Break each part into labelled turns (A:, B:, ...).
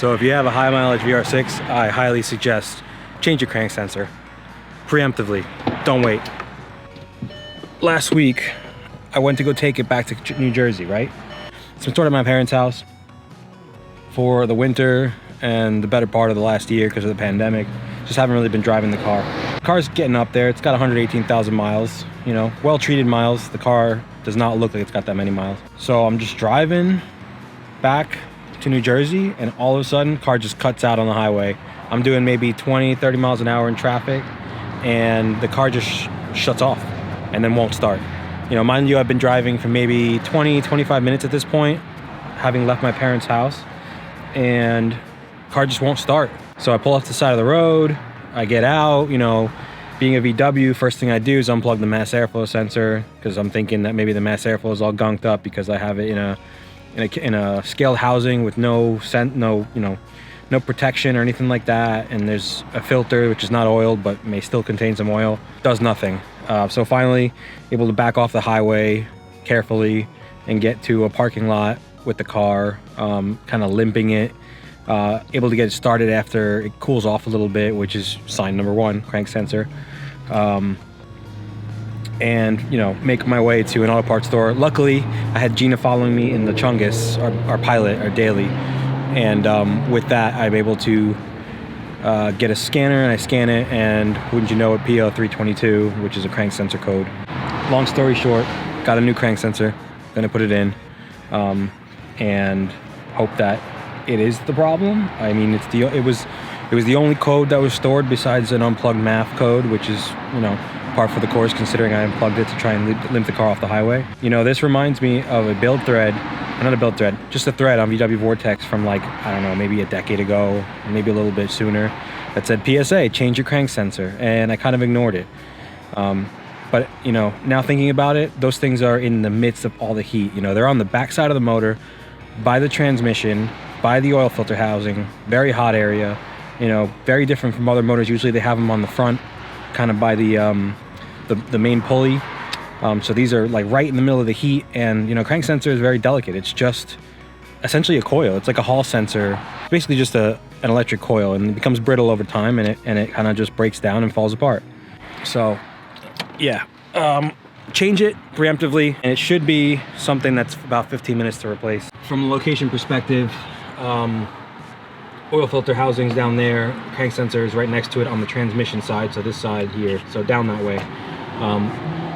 A: So if you have a high mileage VR6, I highly suggest change your crank sensor preemptively. Don't wait. Last week, I went to go take it back to New Jersey, right? So I'm stored at my parents' house for the winter and the better part of the last year because of the pandemic. Just haven't really been driving the car. The car's getting up there. It's got 118,000 miles, you know, well-treated miles. The car does not look like it's got that many miles. So I'm just driving back to New Jersey and all of a sudden, car just cuts out on the highway. I'm doing maybe 20, 30 miles an hour in traffic and the car just shuts off and then won't start. You know, mind you, I've been driving for maybe 20, 25 minutes at this point, having left my parents' house, and car just won't start. So I pull off the side of the road, I get out, you know, being a VW, first thing I do is unplug the mass airflow sensor because I'm thinking that maybe the mass airflow is all gunked up because I have it in a scaled housing with no protection or anything like that, and there's a filter which is not oiled but may still contain some oil. Does nothing. So finally able to back off the highway carefully and get to a parking lot with the car, kind of limping it, able to get it started after it cools off a little bit, which is sign number one, crank sensor. And you know, make my way to an auto parts store. Luckily I had Gina following me in the Chungus, our pilot, our daily, and with that I'm able to get a scanner, and I scan it, and wouldn't you know it, PO322, which is a crank sensor code. Long story short, got a new crank sensor, gonna put it in, and hope that it is the problem. I mean, it was the only code that was stored besides an unplugged MAF code, which is, you know, par for the course considering I unplugged it to try and limp the car off the highway. You know, this reminds me of a build thread, not a build thread, just a thread on VW Vortex from, like, I don't know, maybe a decade ago, maybe a little bit sooner, that said PSA, change your crank sensor, and I kind of ignored it. But, you know, now thinking about it, those things are in the midst of all the heat. You know, they're on the back side of the motor, by the transmission, by the oil filter housing, very hot area, you know, very different from other motors. Usually they have them on the front, kind of by the main pulley. So these are like right in the middle of the heat, and you know, crank sensor is very delicate. It's just essentially a coil. It's like a hall sensor, basically just an electric coil, and it becomes brittle over time, and it kind of just breaks down and falls apart. So yeah, change it preemptively, and it should be something that's about 15 minutes to replace. From a location perspective, oil filter housings down there, crank sensor is right next to it on the transmission side, so this side here, so down that way.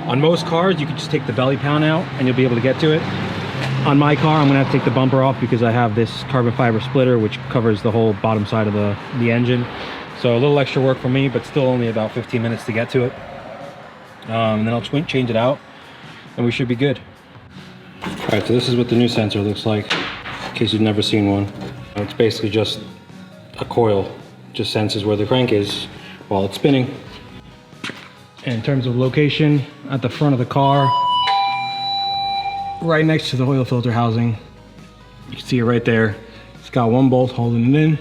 A: On most cars, you can just take the belly pan out and you'll be able to get to it. On my car, I'm gonna have to take the bumper off because I have this carbon fiber splitter which covers the whole bottom side of the engine. So a little extra work for me, but still only about 15 minutes to get to it. And then I'll change it out and we should be good. All right, so this is what the new sensor looks like, in case you've never seen one. It's basically just a coil, just senses where the crank is while it's spinning. In terms of location, at the front of the car, right next to the oil filter housing, you can see it right there. It's got one bolt holding it in,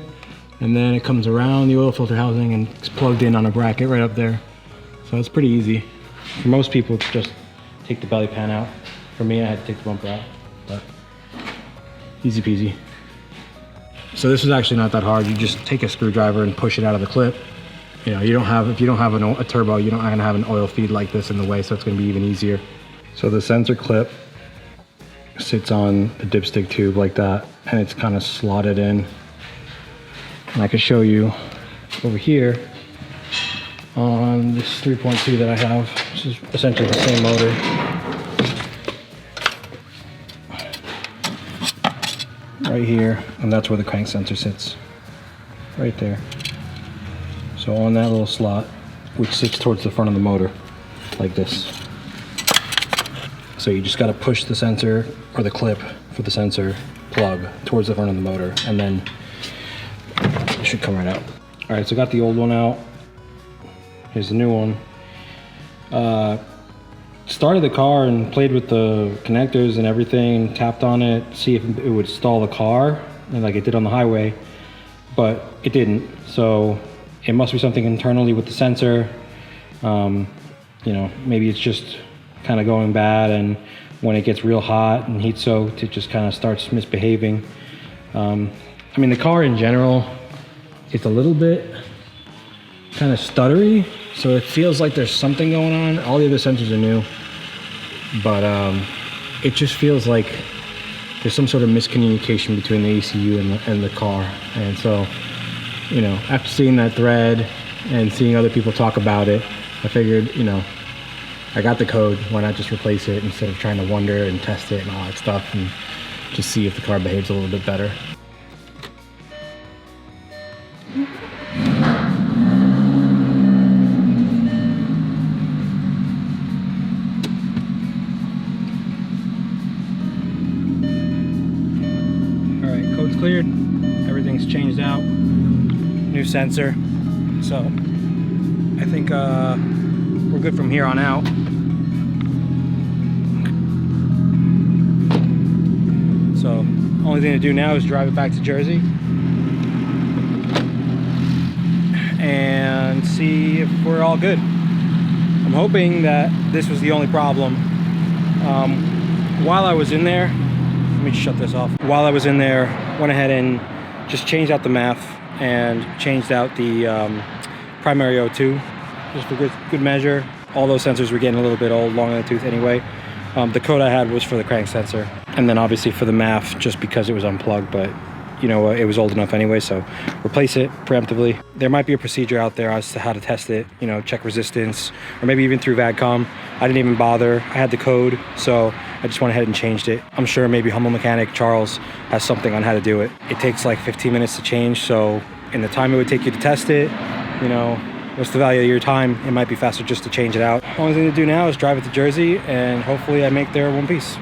A: and then it comes around the oil filter housing and it's plugged in on a bracket right up there. So it's pretty easy. For most people, it's just take the belly pan out. For me, I had to take the bumper out, but easy peasy. So this is actually not that hard. You just take a screwdriver and push it out of the clip. You know, if you don't have a turbo, you're not gonna have an oil feed like this in the way, so it's gonna be even easier. So the sensor clip sits on the dipstick tube like that, and it's kind of slotted in. And I can show you over here on this 3.2 that I have, which is essentially the same motor. Right here, and that's where the crank sensor sits, right there. So on that little slot, which sits towards the front of the motor, like this. So you just gotta push the sensor, or the clip for the sensor plug, towards the front of the motor, and then it should come right out. All right, so I got the old one out. Here's the new one. Started the car and played with the connectors and everything, tapped on it, see if it would stall the car, and like it did on the highway, but it didn't. So it must be something internally with the sensor. You know, maybe it's just kind of going bad, and when it gets real hot and heat soaked, it just kind of starts misbehaving. I mean, the car in general, it's a little bit kind of stuttery, so it feels like there's something going on. All the other sensors are new, but it just feels like there's some sort of miscommunication between the ECU and the car. And so, you know, after seeing that thread and seeing other people talk about it, I figured, you know, I got the code, why not just replace it instead of trying to wonder and test it and all that stuff, and just see if the car behaves a little bit better. Code's cleared, everything's changed out, new sensor, so I think we're good from here on out. So only thing to do now is drive it back to Jersey and see if we're all good. I'm hoping that this was the only problem. While I was in there, let me shut this off. While I was in there, went ahead and just changed out the MAF and changed out the primary O2 just for good measure. All those sensors were getting a little bit old, long in the tooth anyway. The code I had was for the crank sensor, and then obviously for the MAF just because it was unplugged, but you know, it was old enough anyway, so replace it preemptively. There might be a procedure out there as to how to test it, you know, check resistance, or maybe even through VADCOM. I didn't even bother. I had the code, so I just went ahead and changed it. I'm sure maybe Humble Mechanic Charles has something on how to do it. It takes like 15 minutes to change, so in the time it would take you to test it, you know, what's the value of your time? It might be faster just to change it out. Only thing to do now is drive it to Jersey, and hopefully I make there one piece.